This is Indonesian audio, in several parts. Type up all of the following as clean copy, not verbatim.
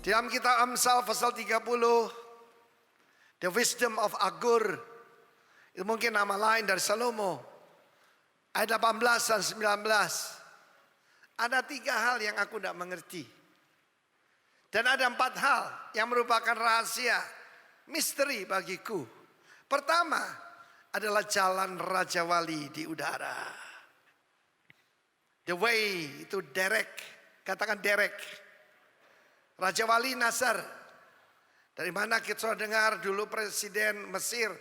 Di dalam kitab Amsal pasal 30, The Wisdom of Agur, itu mungkin nama lain dari Salomo, ayat 18 dan 19. Ada 3 hal yang aku tidak mengerti. Dan ada 4 hal yang merupakan rahasia, misteri bagiku. Pertama adalah jalan Raja Wali di udara. The way itu derek, katakan derek. Raja Wali Nasser. Dari mana kita sudah dengar dulu Presiden Mesir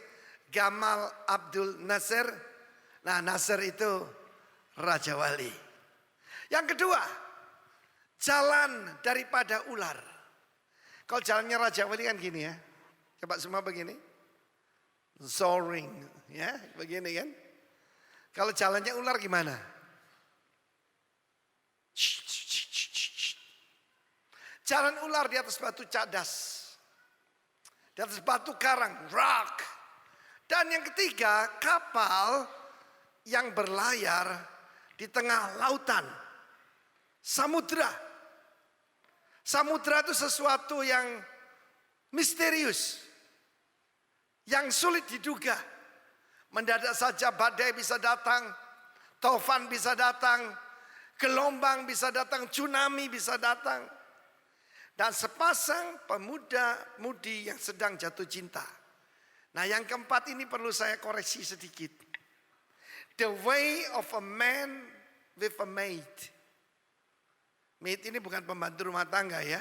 Gamal Abdul Nasser. Nah, Nasser itu Raja Wali. Yang kedua, jalan daripada ular. Kalau jalannya Raja Wali kan gini ya. Coba semua begini. Soaring, ya, begini kan. Kalau jalannya ular gimana? Jalan ular di atas batu cadas. Di atas batu karang, rock. Dan yang ketiga, kapal yang berlayar di tengah lautan. Samudra. Samudra itu sesuatu yang misterius. Yang sulit diduga. Mendadak saja badai bisa datang. Taufan bisa datang. Gelombang bisa datang. Tsunami bisa datang. Dan sepasang pemuda-mudi yang sedang jatuh cinta. Nah, yang keempat ini perlu saya koreksi sedikit. The way of a man with a maid. Maid ini bukan pembantu rumah tangga ya.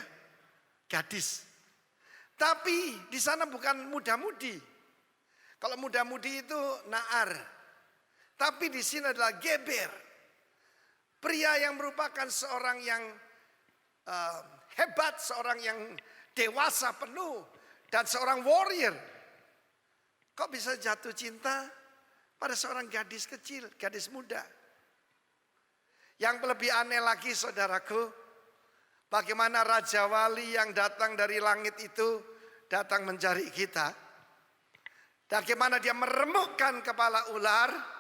Gadis. Tapi di sana bukan muda-mudi. Kalau muda-mudi itu naar. Tapi di sini adalah geber. Pria yang merupakan seorang yang hebat, seorang yang dewasa penuh, dan seorang warrior. Kok bisa jatuh cinta pada seorang gadis kecil, gadis muda? Yang lebih aneh lagi saudaraku, bagaimana Raja Wali yang datang dari langit itu datang mencari kita. Bagaimana dia meremukkan kepala ular.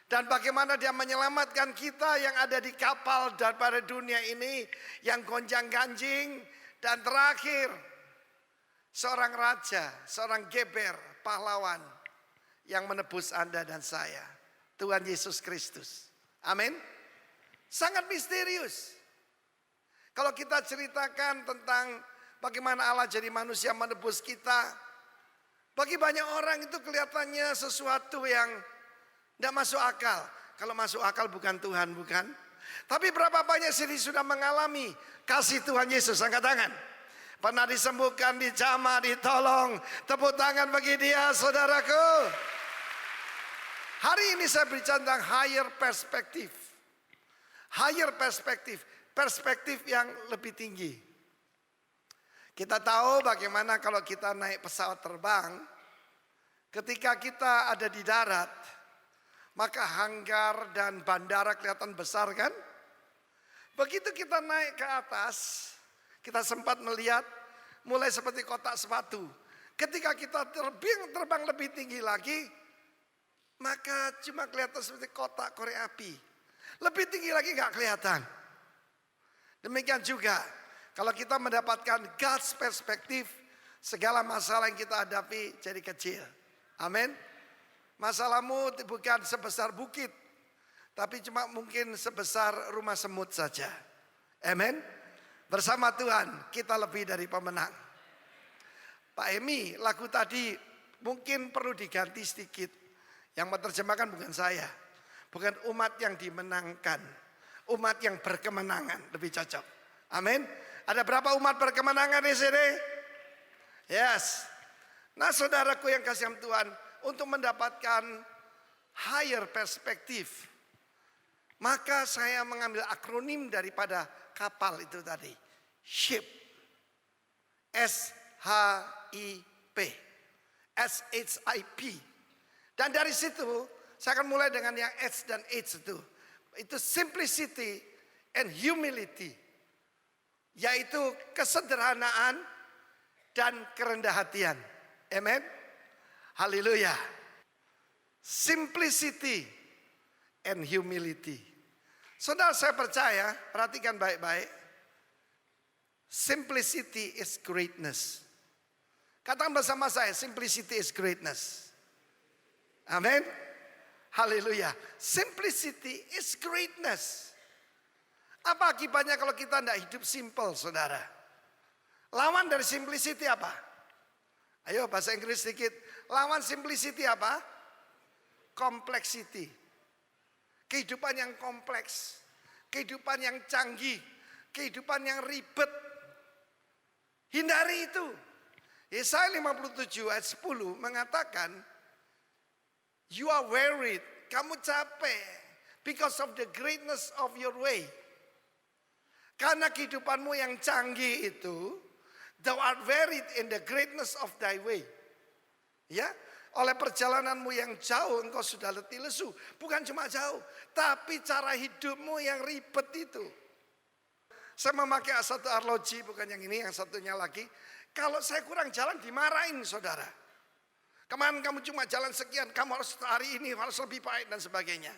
Dan bagaimana dia menyelamatkan kita yang ada di kapal daripada dunia ini yang gonjang ganjing. Dan terakhir, seorang raja, seorang geber, pahlawan yang menebus Anda dan saya. Tuhan Yesus Kristus. Amin. Sangat misterius. Kalau kita ceritakan tentang bagaimana Allah jadi manusia menebus kita. Bagi banyak orang itu kelihatannya sesuatu yang tidak masuk akal. Kalau masuk akal bukan Tuhan, bukan. Tapi berapa banyak sih sudah mengalami kasih Tuhan Yesus. Angkat tangan. Pernah disembuhkan, dijamah, ditolong. Tepuk tangan bagi dia, saudaraku. Hari ini saya bicara tentang higher perspective. Higher perspective. Perspektif yang lebih tinggi. Kita tahu bagaimana kalau kita naik pesawat terbang. Ketika kita ada di darat, maka hanggar dan bandara kelihatan besar kan? Begitu kita naik ke atas, kita sempat melihat mulai seperti kotak sepatu. Ketika kita terbang lebih tinggi lagi, maka cuma kelihatan seperti kotak korek api. Lebih tinggi lagi nggak kelihatan. Demikian juga, kalau kita mendapatkan God's perspektif, segala masalah yang kita hadapi jadi kecil. Amin. Masalahmu bukan sebesar bukit, tapi cuma mungkin sebesar rumah semut saja. Amin. Bersama Tuhan kita lebih dari pemenang. Pak Emi, lagu tadi mungkin perlu diganti sedikit. Yang menerjemahkan bukan saya. Bukan umat yang dimenangkan. Umat yang berkemenangan, lebih cocok. Amin. Ada berapa umat berkemenangan di sini? Yes. Nah, saudaraku yang kasih Tuhan, untuk mendapatkan higher perspektif, maka saya mengambil akronim daripada kapal itu tadi. Ship. S-H-I-P. S-H-I-P. Dan dari situ saya akan mulai dengan yang H dan H itu. Itu simplicity and humility. Yaitu kesederhanaan dan kerendah hatian. Amen. Haleluya. Simplicity and humility. Saudara, saya percaya, perhatikan baik-baik. Simplicity is greatness. Katakan bersama saya, simplicity is greatness. Amin. Haleluya. Simplicity is greatness. Apa akibatnya kalau kita tidak hidup simple, saudara? Lawan dari simplicity apa? Ayo bahasa Inggris sedikit. Lawan simplicity apa? Complexity. Kehidupan yang kompleks. Kehidupan yang canggih. Kehidupan yang ribet. Hindari itu. Yesaya 57 ayat 10 mengatakan, you are wearied, kamu capek because of the greatness of your way. Karena kehidupanmu yang canggih itu, thou art wearied in the greatness of thy way. Ya, oleh perjalananmu yang jauh engkau sudah letih lesu. Bukan cuma jauh, tapi cara hidupmu yang ribet itu. Saya memakai satu arloji, bukan yang ini, yang satunya lagi. Kalau saya kurang jalan dimarahin, saudara. Kemarin kamu cuma jalan sekian, kamu harus hari ini harus lebih baik dan sebagainya.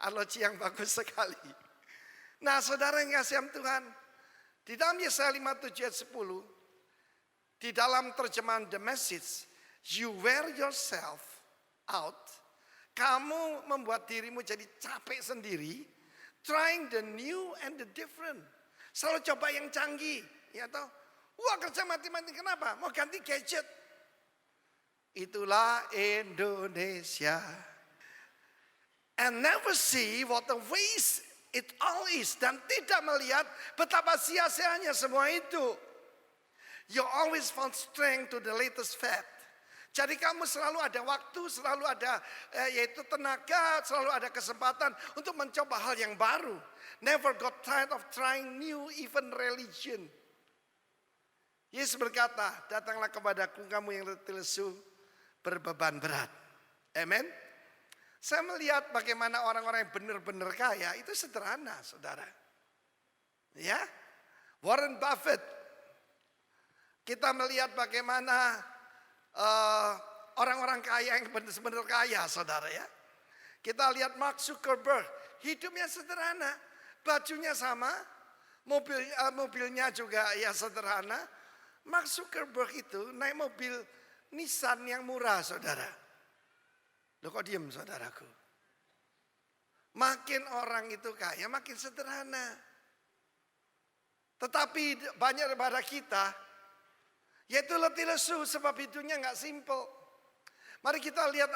Arloji yang bagus sekali. Nah, saudara yang kasih Tuhan, di dalam Yesaya 57 ayat 10, di dalam terjemahan The Message, you wear yourself out. Kamu membuat dirimu jadi capek sendiri, trying the new and the different. Selalu coba yang canggih, ya toh? Wah, kerja mati-mati, kenapa? Mau ganti gadget. Itulah Indonesia. And never see what the waste it all is. Dan tidak melihat betapa sia-sianya semua itu. You always found strength to the latest fad. Jadi kamu selalu ada waktu, selalu ada yaitu tenaga, selalu ada kesempatan untuk mencoba hal yang baru. Never got tired of trying new even religion. Yesus berkata, datanglah kepadaku kamu yang letih lesu, berbeban berat. Amen. Saya melihat bagaimana orang-orang yang benar-benar kaya itu sederhana, saudara. Ya, Warren Buffett. Kita melihat bagaimana orang-orang kaya yang benar-benar kaya, saudara ya. Kita lihat Mark Zuckerberg, hidupnya sederhana, bajunya sama, mobilnya juga ya sederhana. Mark Zuckerberg itu naik mobil Nissan yang murah, saudara. Loh kok diem, saudaraku? Makin orang itu kaya, makin sederhana. Tetapi banyak daripada kita, yaitu letih lesu sebab hidupnya nggak simple. Mari kita lihat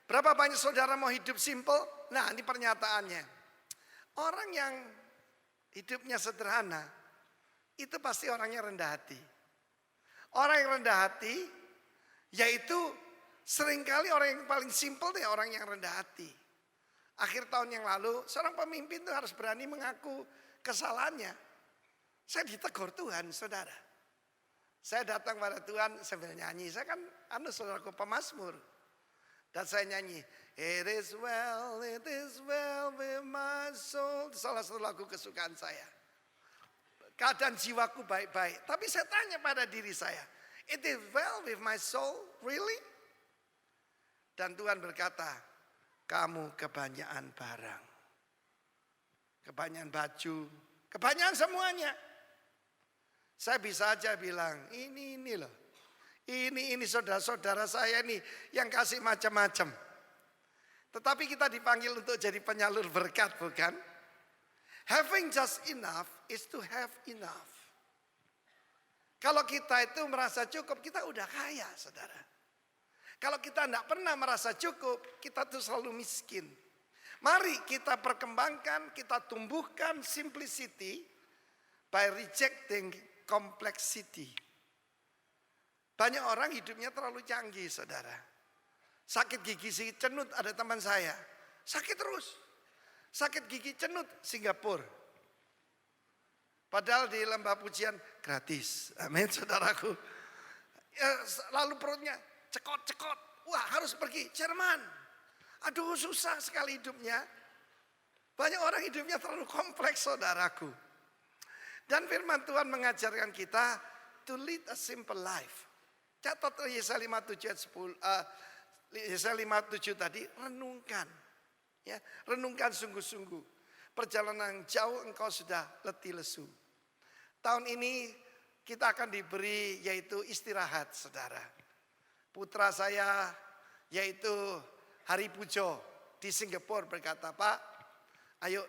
berapa banyak saudara mau hidup simple? Nah, ini pernyataannya. Orang yang hidupnya sederhana, itu pasti orangnya rendah hati. Orang yang rendah hati, yaitu seringkali orang yang paling simple itu orang yang rendah hati. Akhir tahun yang lalu, seorang pemimpin itu harus berani mengaku kesalahannya. Saya ditegur Tuhan, saudara. Saya datang pada Tuhan sambil nyanyi. Saya kan saudaraku pemazmur. Dan saya nyanyi, it is well with my soul. Salah satu lagu kesukaan saya. Keadaan jiwaku baik-baik. Tapi saya tanya pada diri saya, it is well with my soul, really? Dan Tuhan berkata, kamu kebanyakan barang. Kebanyakan baju, kebanyakan semuanya. Saya bisa aja bilang, ini loh. Ini saudara-saudara saya nih yang kasih macam-macam. Tetapi kita dipanggil untuk jadi penyalur berkat, bukan? Having just enough is to have enough. Kalau kita itu merasa cukup, kita udah kaya, saudara. Kalau kita tidak pernah merasa cukup, kita tuh selalu miskin. Mari kita perkembangkan, kita tumbuhkan simplicity by rejecting complexity. Banyak orang hidupnya terlalu canggih, saudara. Sakit gigi si cenut, ada teman saya. Sakit terus. Sakit gigi cenut, Singapura. Padahal di lembah pujian gratis. Amin, saudaraku. Ya, lalu perutnya cekot-cekot. Wah, harus pergi Jerman. Aduh, susah sekali hidupnya. Banyak orang hidupnya terlalu kompleks, saudaraku. Dan firman Tuhan mengajarkan kita to lead a simple life. Catat Yesaya 57 ayat 10, Yesaya 57 tadi, renungkan. Ya, renungkan sungguh-sungguh. Perjalanan jauh engkau sudah letih lesu. Tahun ini kita akan diberi yaitu istirahat, saudara. Putra saya yaitu Hari Pujo di Singapura berkata, Pak, ayo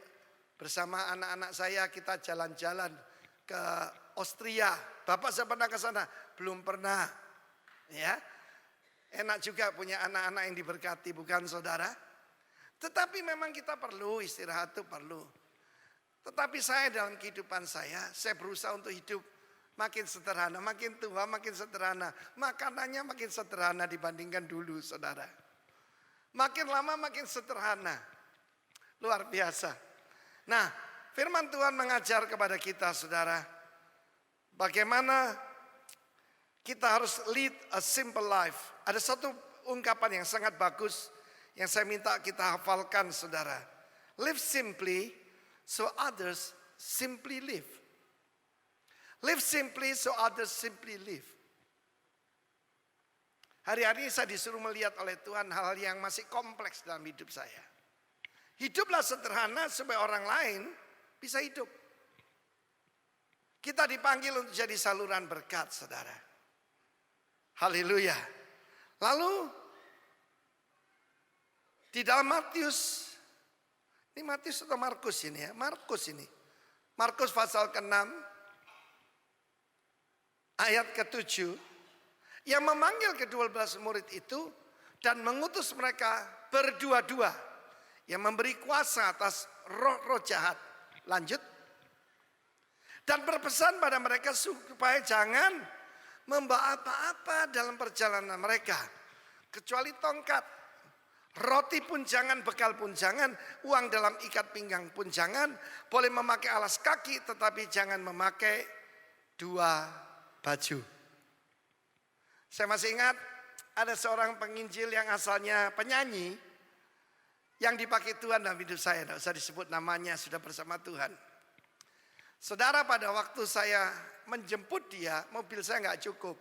bersama anak-anak saya kita jalan-jalan ke Austria. Bapak saya pernah ke sana? Belum pernah. Ya, enak juga punya anak-anak yang diberkati, bukan saudara? Tetapi memang kita perlu istirahat, itu perlu. Tetapi saya dalam kehidupan saya berusaha untuk hidup makin sederhana, makin tua makin sederhana. Makanannya makin sederhana dibandingkan dulu, saudara. Makin lama makin sederhana. Luar biasa. Nah, firman Tuhan mengajar kepada kita, saudara, bagaimana kita harus lead a simple life. Ada satu ungkapan yang sangat bagus yang saya minta kita hafalkan, saudara. Live simply so others simply live. Live simply so others simply live. Hari-hari saya disuruh melihat oleh Tuhan hal-hal yang masih kompleks dalam hidup saya. Hiduplah sederhana supaya orang lain bisa hidup. Kita dipanggil untuk jadi saluran berkat, saudara. Haleluya. Lalu di dalam Matius, ini Matius atau Markus ini ya? Markus ini. Markus pasal ke-6 ayat ke-7 yang memanggil ke-12 murid itu dan mengutus mereka berdua-dua yang memberi kuasa atas roh-roh jahat. Lanjut. Dan berpesan pada mereka supaya jangan membawa apa-apa dalam perjalanan mereka kecuali tongkat, roti pun jangan, bekal pun jangan, uang dalam ikat pinggang pun jangan, boleh memakai alas kaki tetapi jangan memakai 2 baju. Saya masih ingat ada seorang penginjil yang asalnya penyanyi yang dipakai Tuhan dalam hidup saya, tidak usah disebut namanya, sudah bersama Tuhan. Saudara, pada waktu saya menjemput dia, mobil saya nggak cukup.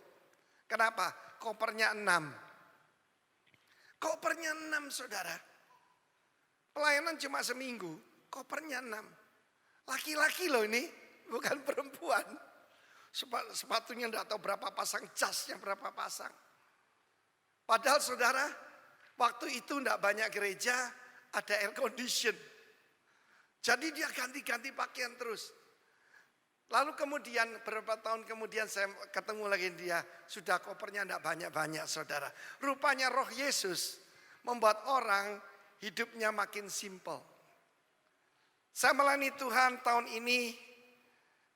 Kenapa? Kopernya 6. Kopernya 6, saudara. Pelayanan cuma seminggu, kopernya 6. Laki-laki loh ini, bukan perempuan. Sepatunya enggak tahu berapa pasang, jasnya berapa pasang. Padahal saudara, waktu itu enggak banyak gereja, ada air condition. Jadi dia ganti-ganti pakaian terus. Lalu kemudian beberapa tahun kemudian saya ketemu lagi dia, sudah kopernya enggak banyak-banyak, saudara. Rupanya roh Yesus membuat orang hidupnya makin simple. Saya melayani Tuhan tahun ini,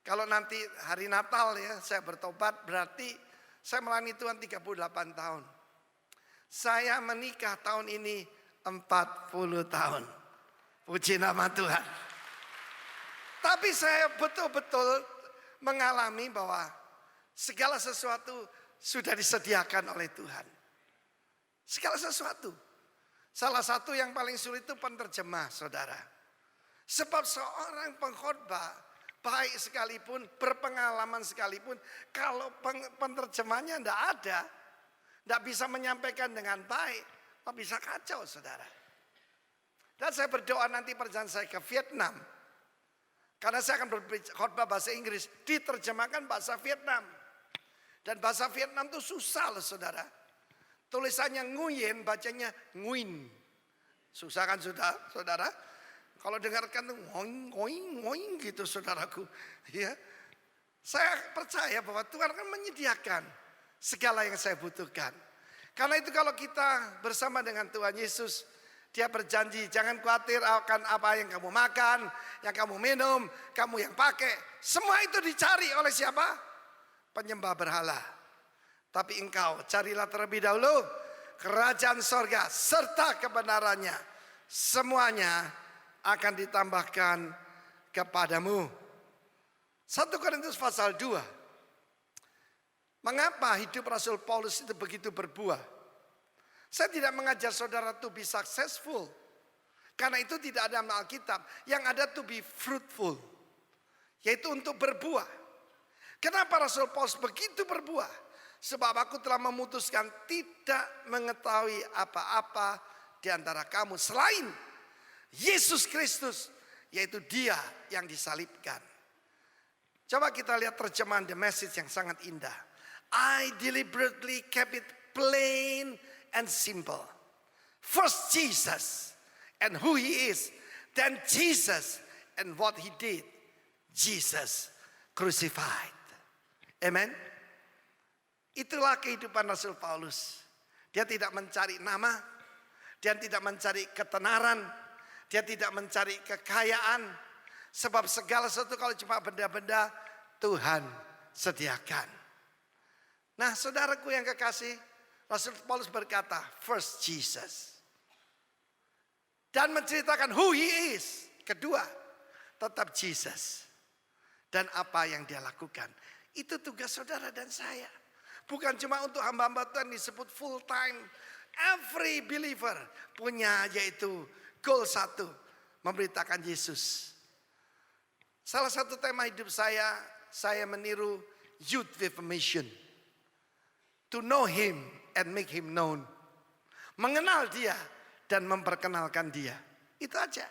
kalau nanti hari Natal ya saya bertobat, berarti saya melayani Tuhan 38 tahun. Saya menikah tahun ini 40 tahun. Puji nama Tuhan. Tapi saya betul-betul mengalami bahwa segala sesuatu sudah disediakan oleh Tuhan. Segala sesuatu. Salah satu yang paling sulit itu penerjemah, saudara. Sebab seorang pengkhotbah baik sekalipun, berpengalaman sekalipun, kalau penerjemahnya tidak ada, tidak bisa menyampaikan dengan baik, bisa kacau, saudara. Dan saya berdoa nanti perjalanan saya ke Vietnam, karena saya akan berkhotbah bahasa Inggris, diterjemahkan bahasa Vietnam. Dan bahasa Vietnam itu susah loh, saudara. Tulisannya Nguyen, bacanya Nguyen. Susah kan saudara? Kalau dengarkan tuh ngoing, ngoing, ngoing gitu saudaraku. Ya. Saya percaya bahwa Tuhan akan menyediakan segala yang saya butuhkan. Karena itu kalau kita bersama dengan Tuhan Yesus, Dia berjanji jangan khawatir akan apa yang kamu makan, yang kamu minum, kamu yang pakai. Semua itu dicari oleh siapa? Penyembah berhala. Tapi engkau carilah terlebih dahulu kerajaan sorga serta kebenarannya. Semuanya akan ditambahkan kepadamu. 1 Korintus pasal 2. Mengapa hidup Rasul Paulus itu begitu berbuah? Saya tidak mengajar saudara to be successful. Karena itu tidak ada dalam Alkitab. Yang ada to be fruitful. Yaitu untuk berbuah. Kenapa Rasul Paulus begitu berbuah? Sebab aku telah memutuskan tidak mengetahui apa-apa di antara kamu selain Yesus Kristus, yaitu Dia yang disalibkan. Coba kita lihat terjemahan The Message yang sangat indah. I deliberately kept it plain and simple. First Jesus and who he is. Then Jesus and what he did. Jesus crucified. Amen. Itulah kehidupan Rasul Paulus. Dia tidak mencari nama. Dia tidak mencari ketenaran. Dia tidak mencari kekayaan. Sebab segala sesuatu kalau cuma benda-benda Tuhan sediakan. Nah saudaraku yang kekasih, Rasul Paulus berkata, first Jesus. Dan menceritakan who he is. Kedua, tetap Jesus. Dan apa yang dia lakukan. Itu tugas saudara dan saya. Bukan cuma untuk hamba-hamba Tuhan disebut full time. Every believer punya yaitu goal satu. Memberitakan Yesus. Salah satu tema hidup saya meniru youth with a mission. To know him and make him known. Mengenal dia dan memperkenalkan dia. Itu aja.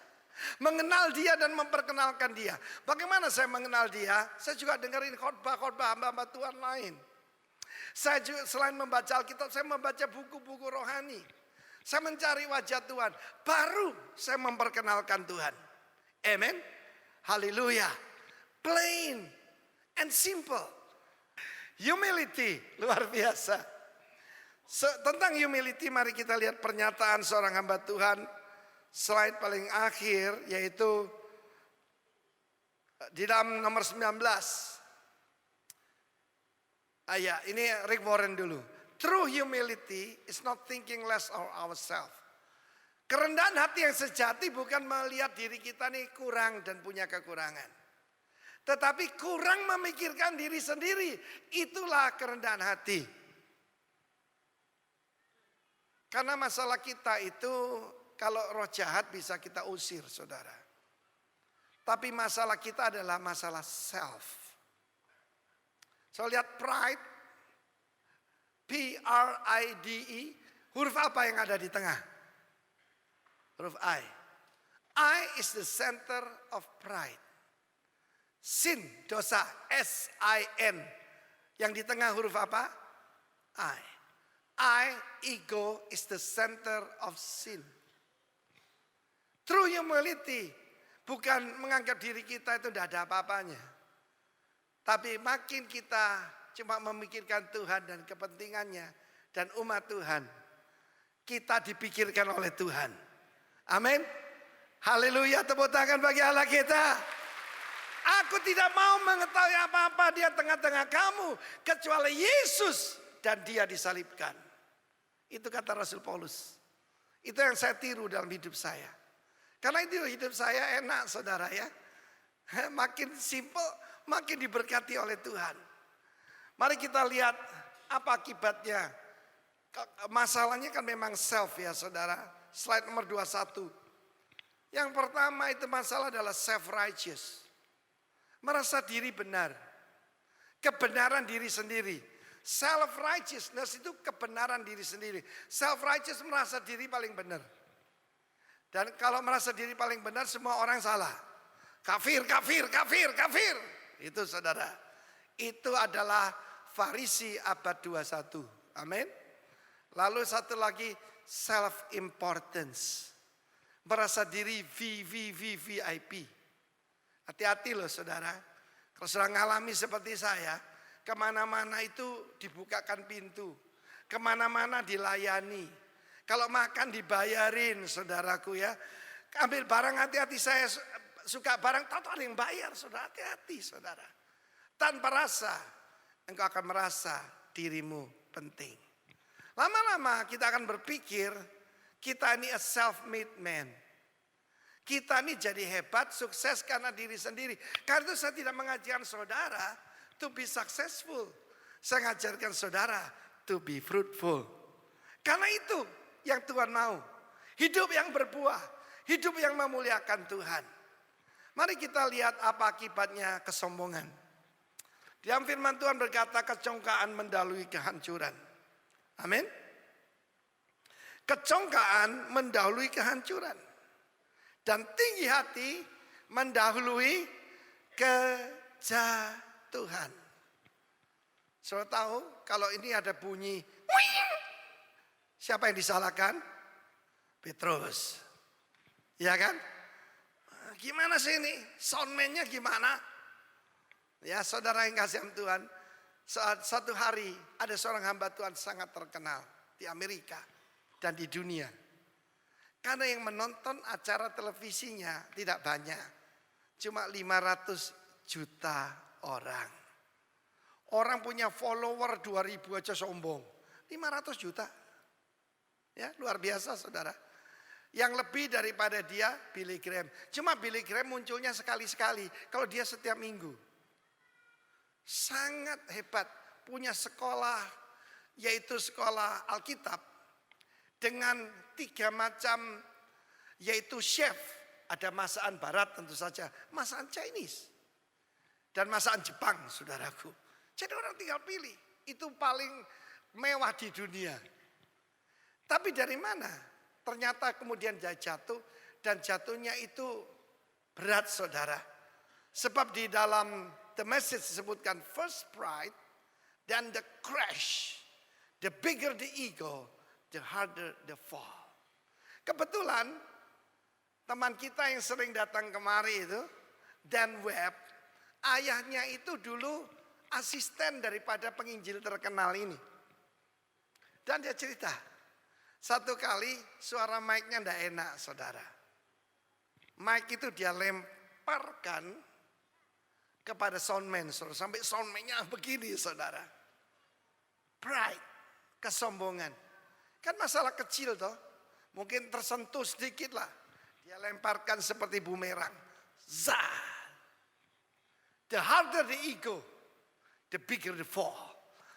Mengenal dia dan memperkenalkan dia. Bagaimana saya mengenal dia? Saya juga dengerin khotbah-khotbah hamba-hamba Tuhan lain. Saya juga selain membaca Alkitab, saya membaca buku-buku rohani. Saya mencari wajah Tuhan. Baru saya memperkenalkan Tuhan. Amen. Haleluya. Plain and simple. Humility, luar biasa. Tentang humility, mari kita lihat pernyataan seorang hamba Tuhan. Slide paling akhir, yaitu di dalam nomor 19. Ini Rick Warren dulu. True humility is not thinking less of ourselves. Kerendahan hati yang sejati bukan melihat diri kita nih kurang dan punya kekurangan. Tetapi kurang memikirkan diri sendiri. Itulah kerendahan hati. Karena masalah kita itu kalau roh jahat bisa kita usir saudara. Tapi masalah kita adalah masalah self. So lihat pride. P-R-I-D-E. Huruf apa yang ada di tengah? Huruf I. I is the center of pride. Sin, dosa, S-I-N. Yang di tengah huruf apa? I, ego, is the center of sin. True humility bukan menganggap diri kita itu tidak ada apa-apanya. Tapi makin kita cuma memikirkan Tuhan dan kepentingannya dan umat Tuhan, kita dipikirkan oleh Tuhan. Amin. Haleluya, tepuk tangan bagi Allah kita. Aku tidak mau mengetahui apa-apa di tengah-tengah kamu kecuali Yesus dan dia disalibkan. Itu kata Rasul Paulus. Itu yang saya tiru dalam hidup saya. Karena itu hidup saya enak saudara ya. Makin simple, makin diberkati oleh Tuhan. Mari kita lihat apa akibatnya. Masalahnya kan memang self ya saudara. Slide nomor 21. Yang pertama itu masalah adalah self-righteous. Merasa diri benar. Kebenaran diri sendiri. Self-righteousness itu kebenaran diri sendiri. Self-righteous merasa diri paling benar. Dan kalau merasa diri paling benar semua orang salah. Kafir, kafir, kafir, kafir. Itu saudara. Itu adalah Farisi abad 21. Amin. Lalu satu lagi self-importance. Merasa diri VIP. Hati-hati loh saudara. Kalau sudah ngalami seperti saya, kemana-mana itu dibukakan pintu. Kemana-mana dilayani. Kalau makan dibayarin saudaraku ya. Ambil barang hati-hati, saya suka barang, tahu ada yang bayar saudara. Hati-hati saudara. Tanpa rasa, engkau akan merasa dirimu penting. Lama-lama kita akan berpikir, kita ini a self-made man. Kita ini jadi hebat, sukses karena diri sendiri. Karena itu saya tidak mengajarkan saudara to be successful. Saya mengajarkan saudara to be fruitful. Karena itu yang Tuhan mau. Hidup yang berbuah. Hidup yang memuliakan Tuhan. Mari kita lihat apa akibatnya kesombongan. Di dalam firman Tuhan berkata kecongkaan mendahului kehancuran. Amin. Kecongkaan mendahului kehancuran. Dan tinggi hati mendahului kejahatan. Tuhan. Saudara tahu kalau ini ada bunyi, wing, siapa yang disalahkan? Petrus. Ya kan? Gimana sih ini? Soundman-nya gimana? Ya saudara yang kasih Tuhan. Satu hari ada seorang hamba Tuhan sangat terkenal di Amerika dan di dunia. Karena yang menonton acara televisinya tidak banyak. Cuma 500 juta orang. Orang punya follower 2000 aja sombong. 500 juta. Ya, luar biasa saudara. Yang lebih daripada dia Billy Graham. Cuma Billy Graham munculnya sekali-sekali. Kalau dia setiap minggu. Sangat hebat. Punya sekolah. Yaitu sekolah Alkitab. Dengan 3 macam. Yaitu chef. Ada masakan barat tentu saja. Masakan Chinese. Dan masakan Jepang saudaraku. Jadi orang tinggal pilih. Itu paling mewah di dunia. Tapi dari mana? Ternyata kemudian dia jatuh. Dan jatuhnya itu berat saudara. Sebab di dalam The Message disebutkan first pride. Dan the crash. The bigger the ego. The harder the fall. Kebetulan teman kita yang sering datang kemari itu. Dan Webb. Ayahnya itu dulu asisten daripada penginjil terkenal ini. Dan dia cerita. Satu kali suara mic-nya enggak enak saudara. Mic itu dia lemparkan kepada soundman. Sampai soundman-nya begini saudara. Pride. Kesombongan. Kan masalah kecil toh. Mungkin tersentuh sedikit lah. Dia lemparkan seperti bumerang. Zah. The harder the ego. The bigger the fall.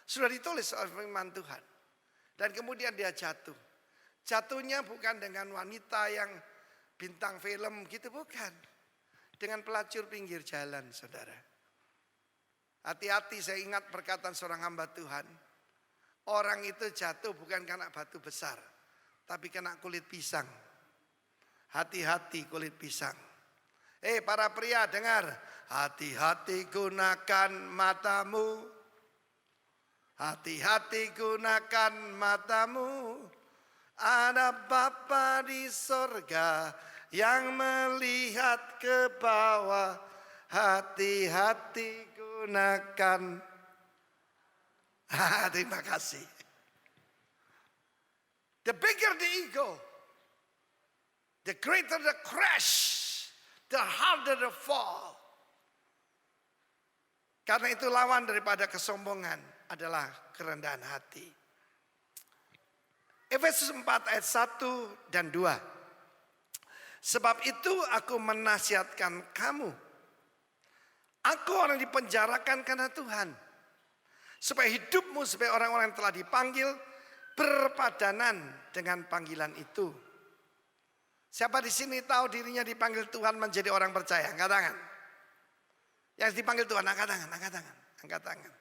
Sudah ditulis oleh firman Tuhan. Dan kemudian dia jatuh. Jatuhnya bukan dengan wanita yang bintang film gitu, bukan. Dengan pelacur pinggir jalan saudara. Hati-hati, saya ingat perkataan seorang hamba Tuhan. Orang itu jatuh bukan karena batu besar. Tapi kena kulit pisang. Hati-hati kulit pisang. Para pria dengar. Hati-hati gunakan matamu. Hati-hati gunakan matamu. Ada Bapa di sorga yang melihat ke bawah. Hati-hati gunakan. Terima kasih. The bigger the ego. The greater the crash. The harder the fall. Karena itu lawan daripada kesombongan adalah kerendahan hati. Efesus 4 ayat 1 dan 2. Sebab itu aku menasihatkan kamu. Aku orang dipenjarakan karena Tuhan. Supaya hidupmu sebagai orang-orang yang telah dipanggil berpadanan dengan panggilan itu. Siapa di sini tahu dirinya dipanggil Tuhan menjadi orang percaya? Angkat tangan. Yang dipanggil Tuhan, angkat tangan, angkat tangan, angkat tangan.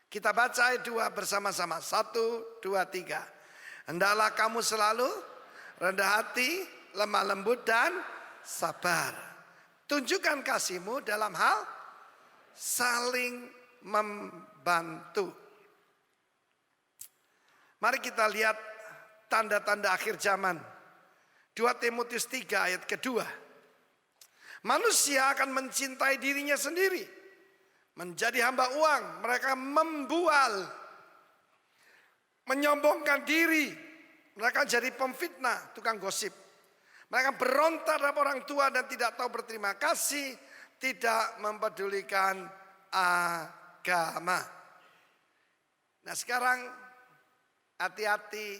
Kita baca ayat 2 bersama-sama. 1, 2, 3. Hendaklah kamu selalu rendah hati, lemah lembut dan sabar. Tunjukkan kasihmu dalam hal saling membantu. Mari kita lihat tanda-tanda akhir zaman. 2 Timotius 3 ayat kedua. Manusia akan mencintai dirinya sendiri. Menjadi hamba uang. Mereka membual. Menyombongkan diri. Mereka jadi pemfitnah, tukang gosip. Mereka berontak terhadap orang tua dan tidak tahu berterima kasih. Tidak mempedulikan agama. Nah sekarang hati-hati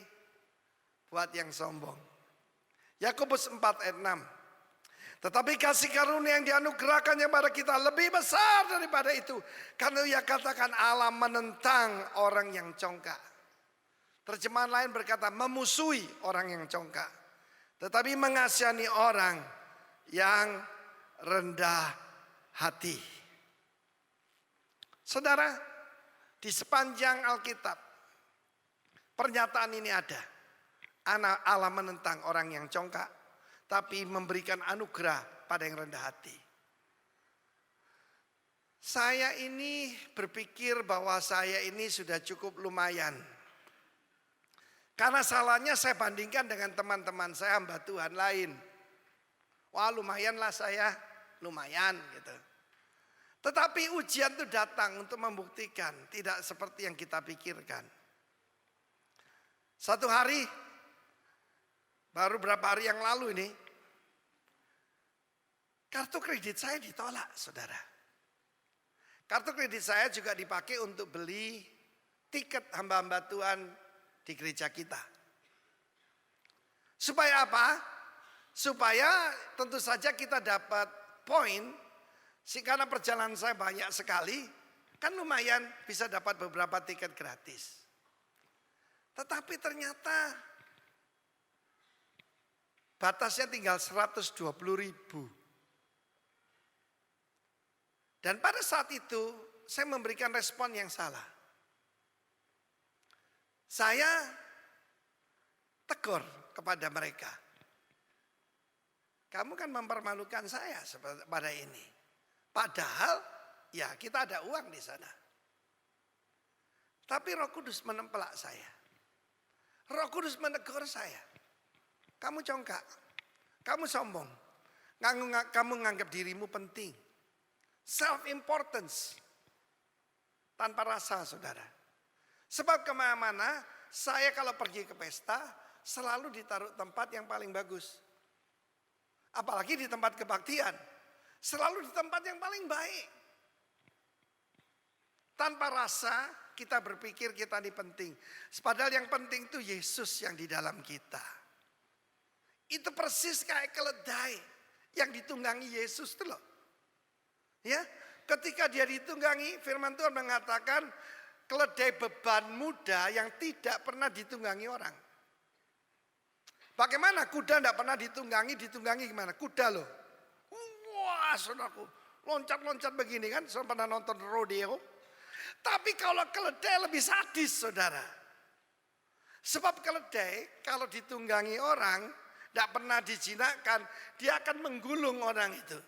buat yang sombong. Yakobus 4 ayat 6. Tetapi kasih karunia yang dianugerahkannya pada kita lebih besar daripada itu. Karena ia katakan Allah menentang orang yang congkak. Terjemahan lain berkata memusuhi orang yang congkak. Tetapi mengasihani orang yang rendah hati. Saudara, di sepanjang Alkitab pernyataan ini ada. Allah menentang orang yang congkak, tapi memberikan anugerah pada yang rendah hati. Saya ini berpikir bahwa saya ini sudah cukup lumayan. Karena salahnya saya bandingkan dengan teman-teman saya hamba Tuhan lain. Wah lumayan lah saya, lumayan gitu. Tetapi ujian itu datang untuk membuktikan tidak seperti yang kita pikirkan. Satu hari, baru berapa hari yang lalu ini, kartu kredit saya ditolak saudara. Kartu kredit saya juga dipakai untuk beli tiket hamba-hamba Tuhan di gereja kita. Supaya apa? Supaya tentu saja kita dapat poin. Karena perjalanan saya banyak sekali, kan lumayan bisa dapat beberapa tiket gratis. Tetapi ternyata batasnya tinggal 120.000. Dan pada saat itu saya memberikan respon yang salah. Saya tegur kepada mereka. Kamu kan mempermalukan saya pada ini. Padahal ya kita ada uang di sana. Tapi Roh Kudus menempelak saya. Roh Kudus menegur saya. Kamu congkak, kamu sombong, kamu menganggap dirimu penting. Self-importance. Tanpa rasa saudara. Sebab kemana-mana saya kalau pergi ke pesta selalu ditaruh tempat yang paling bagus. Apalagi di tempat kebaktian. Selalu di tempat yang paling baik. Tanpa rasa kita berpikir kita ini penting. Padahal yang penting itu Yesus yang di dalam kita. Itu persis kayak keledai yang ditunggangi Yesus itu loh. Ya, ketika dia ditunggangi, firman Tuhan mengatakan keledai beban muda yang tidak pernah ditunggangi orang. Bagaimana kuda tidak pernah ditunggangi gimana? Kuda loh. Wah saudaraku, loncat-loncat begini kan, saya pernah nonton rodeo. Tapi kalau keledai lebih sadis saudara. Sebab keledai kalau ditunggangi orang, tidak pernah dijinakkan, dia akan menggulung orang itu.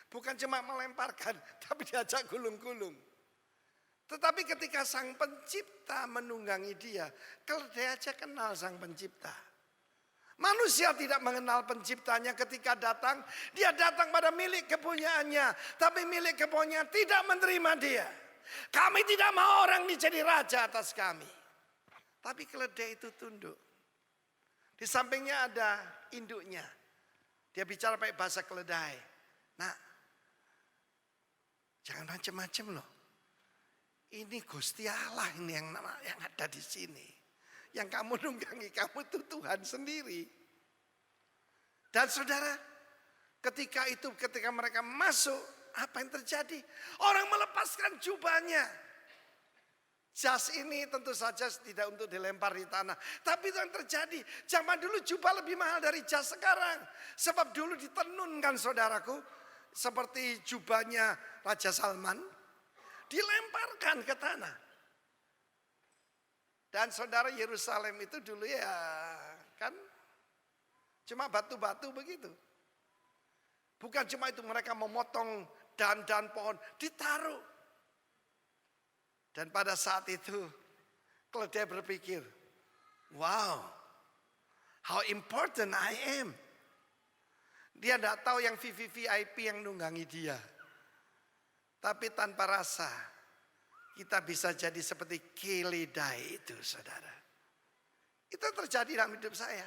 Bukan cuma melemparkan, tapi diajak gulung-gulung. Tetapi ketika sang pencipta menunggangi dia, keledai aja kenal sang pencipta. Manusia tidak mengenal penciptanya ketika datang. Dia datang pada milik kepunyaannya. Tapi milik kepunyaan tidak menerima dia. Kami tidak mau orang ini jadi raja atas kami. Tapi keledai itu tunduk. Di sampingnya ada induknya. Dia bicara pakai bahasa keledai. Nah, jangan macam-macam loh. Ini Gusti Allah ini yang ada di sini. Yang kamu nunggangi, kamu itu Tuhan sendiri. Dan saudara, ketika mereka masuk, apa yang terjadi? Orang melepaskan jubahnya. Jas ini tentu saja tidak untuk dilempar di tanah. Tapi itu yang terjadi. Zaman dulu jubah lebih mahal dari jas sekarang. Sebab dulu ditenunkan saudaraku. Seperti jubahnya Raja Salman. Dilemparkan ke tanah. Dan saudara Yerusalem itu dulu ya kan cuma batu-batu begitu. Bukan cuma itu, mereka memotong dahan-dahan pohon, ditaruh. Dan pada saat itu keledai berpikir, wow, how important I am. Dia tidak tahu yang VIP yang nunggangi dia. Tapi tanpa rasa, kita bisa jadi seperti keledai itu saudara. Itu terjadi dalam hidup saya.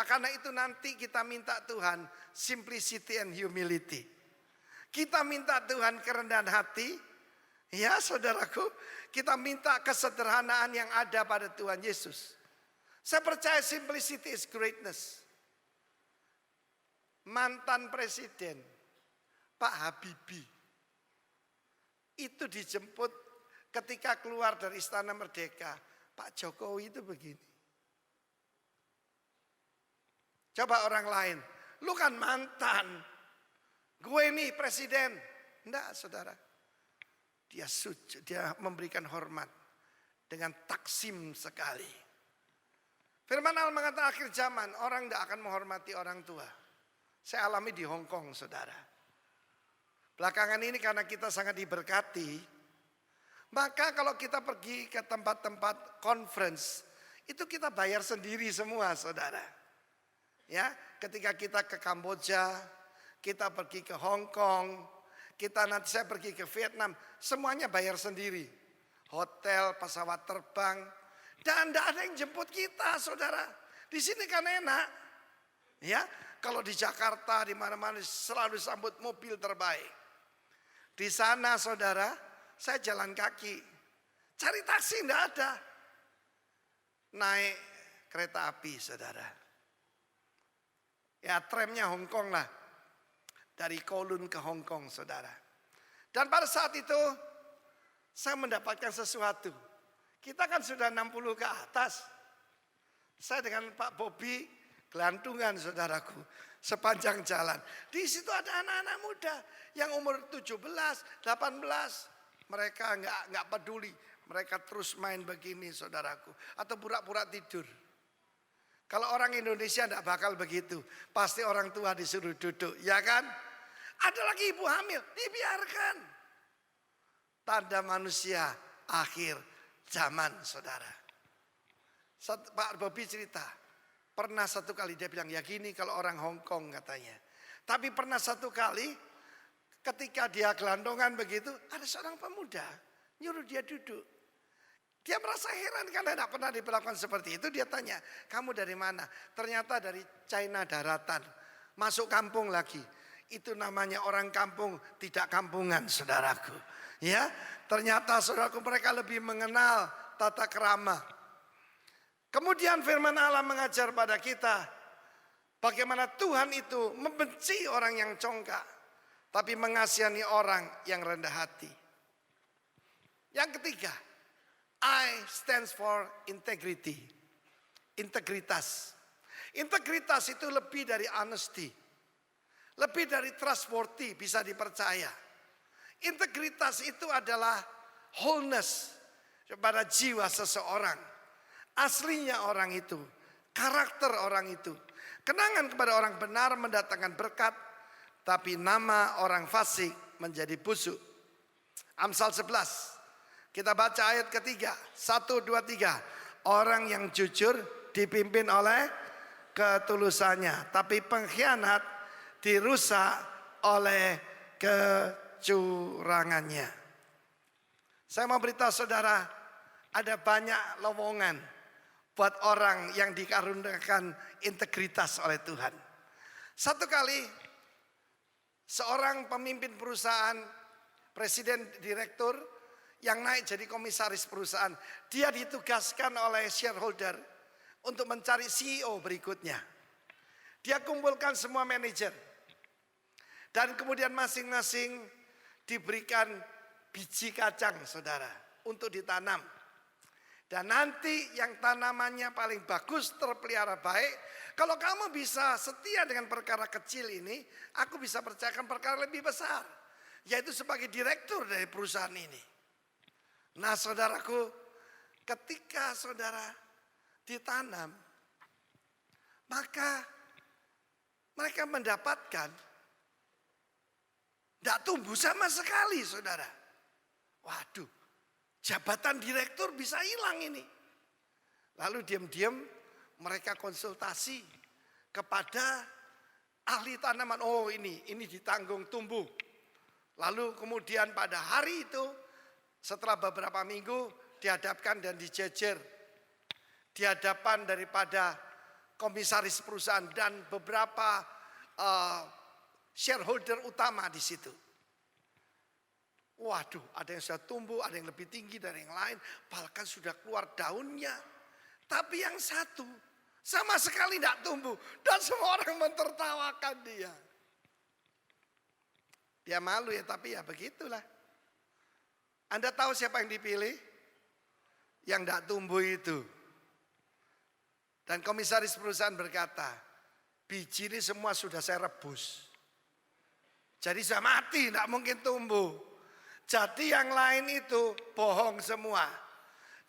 Karena itu nanti kita minta Tuhan simplicity and humility. Kita minta Tuhan kerendahan hati. Ya saudaraku, kita minta kesederhanaan yang ada pada Tuhan Yesus. Saya percaya simplicity is greatness. Mantan presiden Pak Habibie itu dijemput ketika keluar dari Istana Merdeka. Pak Jokowi itu begini. Coba orang lain, lu kan mantan, gue nih presiden. Enggak saudara, dia memberikan hormat dengan taksim sekali. Firman Allah mengatakan akhir zaman orang tidak akan menghormati orang tua. Saya alami di Hong Kong saudara. Belakangan ini karena kita sangat diberkati, maka kalau kita pergi ke tempat-tempat conference, itu kita bayar sendiri semua, saudara. Ya, ketika kita ke Kamboja, kita pergi ke Hong Kong, nanti saya pergi ke Vietnam, semuanya bayar sendiri. Hotel, pesawat terbang, dan tidak ada yang jemput kita, saudara. Di sini kan enak, ya. Kalau di Jakarta, di mana-mana selalu sambut mobil terbaik. Di sana, saudara, saya jalan kaki, cari taksi tidak ada, naik kereta api, saudara. Ya, tramnya Hong Kong lah, dari Kowloon ke Hong Kong, saudara. Dan pada saat itu saya mendapatkan sesuatu. Kita kan sudah 60 ke atas. Saya dengan Pak Bobi gelantungan, saudaraku, sepanjang jalan. Di situ ada anak-anak muda yang umur 17, 18. Mereka nggak peduli. Mereka terus main begini, saudaraku. Atau pura-pura tidur. Kalau orang Indonesia tidak bakal begitu. Pasti orang tua disuruh duduk, ya kan? Ada lagi ibu hamil, dibiarkan. Tanda manusia akhir zaman, saudara. Pak Bobi cerita, pernah satu kali dia bilang, ya gini kalau orang Hong Kong katanya. Tapi pernah satu kali ketika dia gelandongan begitu, ada seorang pemuda nyuruh dia duduk. Dia merasa heran karena tidak pernah diperlakukan seperti itu. Dia tanya, kamu dari mana? Ternyata dari China daratan. Masuk kampung lagi. Itu namanya orang kampung, tidak kampungan, saudaraku. Ya, ternyata saudaraku mereka lebih mengenal tata krama. Kemudian firman Allah mengajar pada kita bagaimana Tuhan itu membenci orang yang congkak, tapi mengasihani orang yang rendah hati. Yang ketiga, I stands for integrity. Integritas. Integritas itu lebih dari honesty. Lebih dari trustworthy, bisa dipercaya. Integritas itu adalah wholeness kepada jiwa seseorang. Aslinya orang itu, karakter orang itu. Kenangan kepada orang benar mendatangkan berkat, tapi nama orang fasik menjadi busuk. Amsal 11. Kita baca ayat ketiga. 1, 2, 3. Orang yang jujur dipimpin oleh ketulusannya. Tapi pengkhianat dirusak oleh kecurangannya. Saya mau beritahu saudara, ada banyak lowongan buat orang yang dikaruniakan integritas oleh Tuhan. Satu kali, seorang pemimpin perusahaan, presiden, direktur, yang naik jadi komisaris perusahaan, dia ditugaskan oleh shareholder untuk mencari CEO berikutnya. Dia kumpulkan semua manajer. Dan kemudian masing-masing diberikan biji kacang, saudara, untuk ditanam. Dan nanti yang tanamannya paling bagus, terpelihara baik. Kalau kamu bisa setia dengan perkara kecil ini, aku bisa percayakan perkara lebih besar. Yaitu sebagai direktur dari perusahaan ini. Nah saudaraku, ketika saudara ditanam, maka mereka mendapatkan tidak tumbuh sama sekali, saudara. Waduh, jabatan direktur bisa hilang ini. Lalu diam-diam mereka konsultasi kepada ahli tanaman. Oh ini ditanggung tumbuh. Lalu kemudian pada hari itu, setelah beberapa minggu dihadapkan dan dijejer di hadapan daripada komisaris perusahaan dan beberapa shareholder utama di situ. Waduh, ada yang sudah tumbuh, ada yang lebih tinggi dari yang lain, bahkan sudah keluar daunnya. Tapi yang satu sama sekali tidak tumbuh dan semua orang mentertawakan dia. Dia malu ya, tapi ya begitulah. Anda tahu siapa yang dipilih? Yang tidak tumbuh itu. Dan komisaris perusahaan berkata, biji ini semua sudah saya rebus. Jadi sudah mati, tidak mungkin tumbuh. Jadi yang lain itu bohong semua.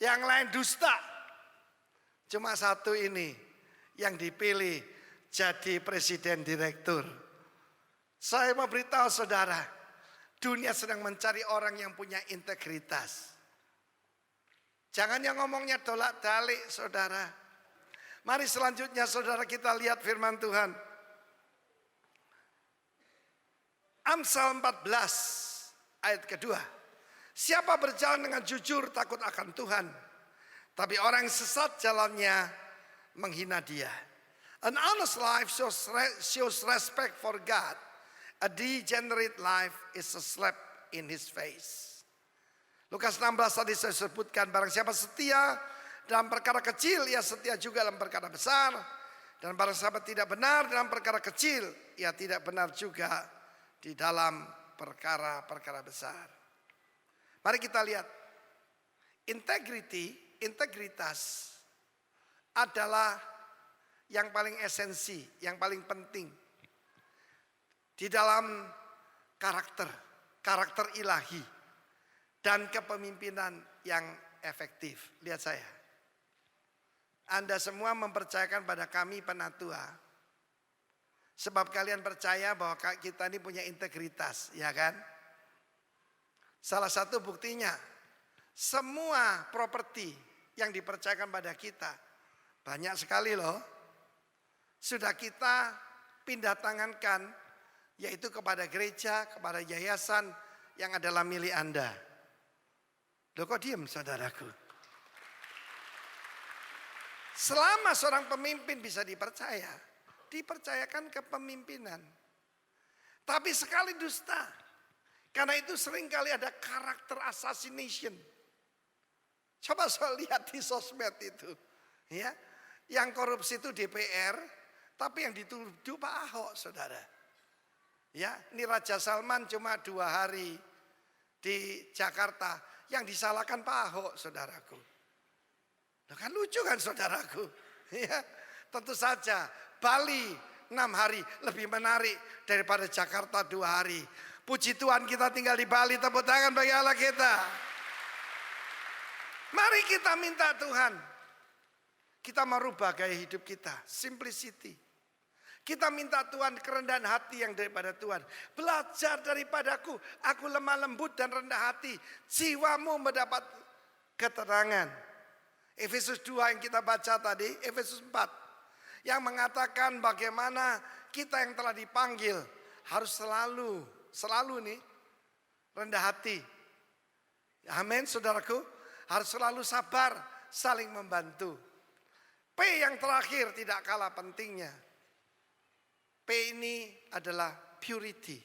Yang lain dusta. Cuma satu ini yang dipilih jadi presiden direktur. Saya mau beritahu saudara, Dunia sedang mencari orang yang punya integritas. Jangan yang ngomongnya dolak-dalik, saudara. Mari selanjutnya saudara kita lihat firman Tuhan. Amsal 14 ayat kedua. Siapa berjalan dengan jujur takut akan Tuhan. Tapi orang yang sesat jalannya menghina dia. An honest life shows respect for God. A degenerate life is a slap in his face. Lukas 16 tadi saya sebutkan, barang siapa setia dalam perkara kecil, ia setia juga dalam perkara besar. Dan barang siapa tidak benar dalam perkara kecil, ia tidak benar juga di dalam perkara-perkara besar. Mari kita lihat. Integritas adalah yang paling esensi, yang paling penting di dalam karakter ilahi dan kepemimpinan yang efektif. Lihat saya. Anda semua mempercayakan pada kami penatua. Sebab kalian percaya bahwa kita ini punya integritas, ya kan? Salah satu buktinya, semua properti yang dipercayakan pada kita, banyak sekali loh, sudah kita pindah tangankan, yaitu kepada gereja, kepada yayasan yang adalah milik Anda. Loh kok diem saudaraku? Selama seorang pemimpin bisa dipercayakan kepemimpinan. Tapi sekali dusta. Karena itu seringkali ada karakter assassination. Coba saya lihat di sosmed itu. Ya, yang korupsi itu DPR, tapi yang dituduh Pak Ahok, saudara. Ya, ini Raja Salman cuma 2 hari di Jakarta, yang disalahkan Pak Ahok, saudaraku. Nah, kan lucu kan saudaraku? Ya, tentu saja Bali 6 hari lebih menarik daripada Jakarta 2 hari. Puji Tuhan kita tinggal di Bali, tepuk tangan bagi Allah kita. Mari kita minta Tuhan. Kita merubah gaya hidup kita, simplicity. Kita minta Tuhan kerendahan hati yang daripada Tuhan. Belajar daripadaku, aku lemah lembut dan rendah hati. Jiwamu mendapat keterangan. Efesus 2 yang kita baca tadi, Efesus 4. Yang mengatakan bagaimana kita yang telah dipanggil harus selalu nih rendah hati. Amin saudaraku. Harus selalu sabar, saling membantu. P yang terakhir tidak kalah pentingnya. P ini adalah purity,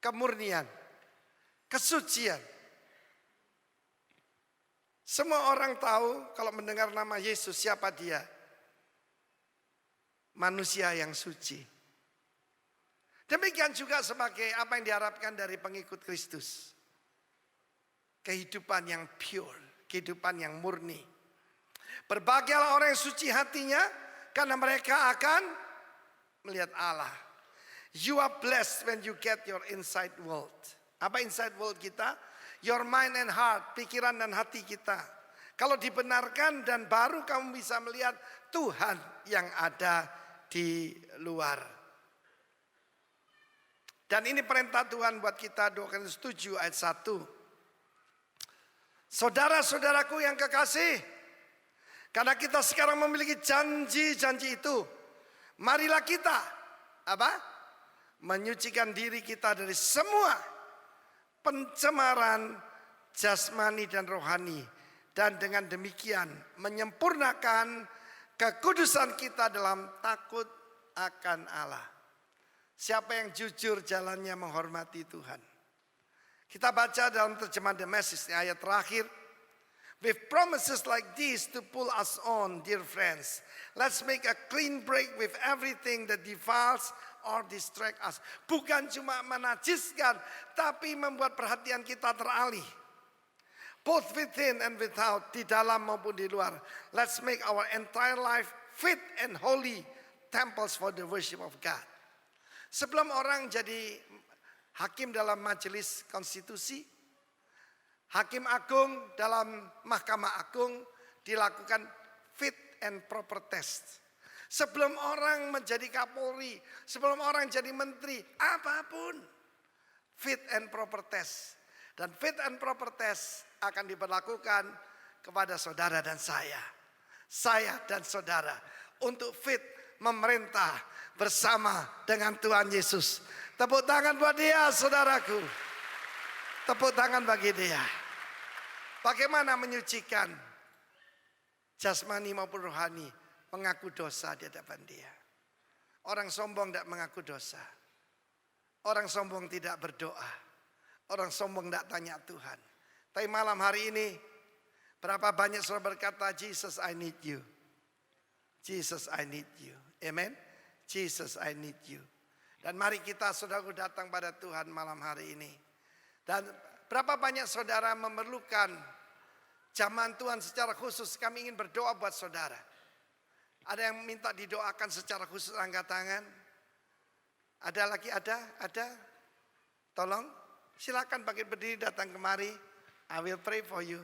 kemurnian, kesucian. Semua orang tahu kalau mendengar nama Yesus siapa dia. Manusia yang suci. Demikian juga sebagai apa yang diharapkan dari pengikut Kristus. Kehidupan yang pure, kehidupan yang murni. Berbahagialah orang yang suci hatinya, karena mereka akan melihat Allah. You are blessed when you get your inside world. Apa inside world kita? Your mind and heart, pikiran dan hati kita. Kalau dibenarkan dan baru kamu bisa melihat Tuhan yang ada di luar. Dan ini perintah Tuhan buat kita 2 Korintus 7 ayat 1. Saudara-saudaraku yang kekasih, karena kita sekarang memiliki janji-janji itu, marilah kita menyucikan diri kita dari semua pencemaran jasmani dan rohani, dan dengan demikian menyempurnakan kekudusan kita dalam takut akan Allah. Siapa yang jujur jalannya menghormati Tuhan. Kita baca dalam terjemahan The Message ayat terakhir. With promises like this to pull us on, dear friends, let's make a clean break with everything that defiles or distract us. Bukan cuma menajiskan, tapi membuat perhatian kita teralih. Both within and without, di dalam maupun di luar. Let's make our entire life fit and holy temples for the worship of God. Sebelum orang jadi hakim dalam majelis konstitusi, hakim agung dalam mahkamah agung dilakukan fit and proper test. Sebelum orang menjadi kapolri, sebelum orang jadi menteri, apapun, Fit and proper test. Dan fit and proper test akan diberlakukan kepada saudara dan saya. Saya dan saudara. Untuk fit memerintah bersama dengan Tuhan Yesus. Tepuk tangan buat dia, saudaraku. Tepuk tangan bagi dia. Bagaimana menyucikan jasmani maupun rohani, mengaku dosa di hadapan dia. Orang sombong tidak mengaku dosa. Orang sombong tidak berdoa. Orang sombong tidak tanya Tuhan. Tapi malam hari ini, berapa banyak saudara berkata, Jesus I need you. Jesus I need you. Amen. Jesus I need you. Dan mari kita saudaraku datang pada Tuhan malam hari ini. Dan berapa banyak saudara memerlukan zaman Tuhan secara khusus. Kami ingin berdoa buat saudara. Ada yang minta didoakan secara khusus, angkat tangan. Ada lagi, ada? Tolong, silakan bangkit berdiri, datang kemari. I will pray for you.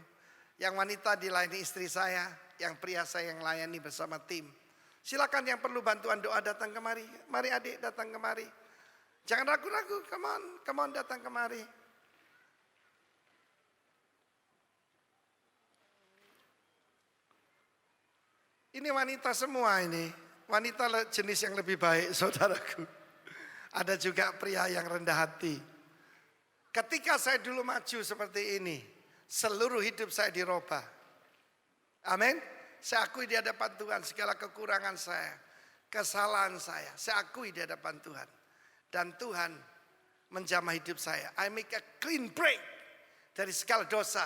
Yang wanita dilayani istri saya, yang pria saya yang layani bersama tim. Silakan yang perlu bantuan doa datang kemari. Mari adik datang kemari. Jangan ragu-ragu, come on datang kemari. Ini wanita semua ini. Wanita jenis yang lebih baik, saudaraku. Ada juga pria yang rendah hati. Ketika saya dulu maju seperti ini, seluruh hidup saya dirubah. Amin. Saya akui di hadapan Tuhan segala kekurangan saya, kesalahan saya akui di hadapan Tuhan. Dan Tuhan menjamah hidup saya. I make a clean break dari segala dosa,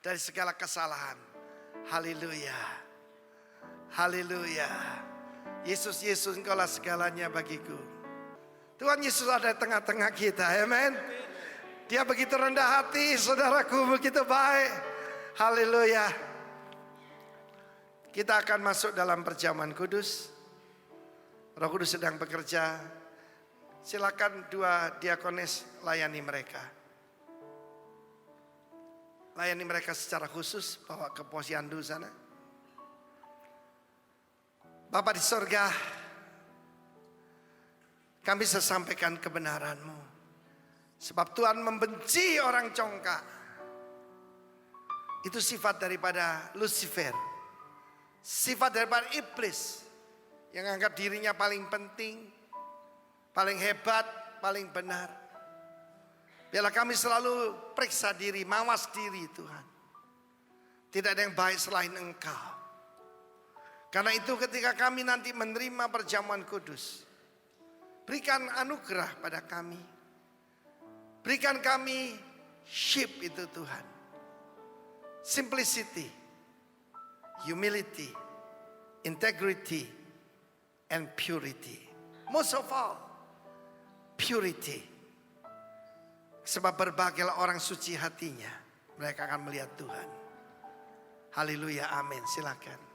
dari segala kesalahan. Haleluya. Haleluya. Yesus, Engkaulah segalanya bagiku. Tuhan Yesus ada di tengah-tengah kita. Amen. Dia begitu rendah hati, saudaraku, begitu baik. Haleluya. Kita akan masuk dalam perjamuan kudus. Roh Kudus sedang bekerja. Silakan dua diakonis layani mereka. Layani mereka secara khusus, bawa ke posyandu sana. Bapa di sorga, kami bisa sampaikan kebenaran-Mu. Sebab Tuhan membenci orang congkak. Itu sifat daripada Lucifer. Sifat daripada iblis. Yang anggap dirinya paling penting, paling hebat, paling benar. Biarlah kami selalu periksa diri, mawas diri Tuhan. Tidak ada yang baik selain Engkau. Karena itu ketika kami nanti menerima perjamuan kudus, berikan anugerah pada kami. Berikan kami sheep itu Tuhan. Simplicity, humility, integrity, and purity. Most of all, purity. Sebab berbahagialah orang suci hatinya, mereka akan melihat Tuhan. Haleluya, amin. Silakan.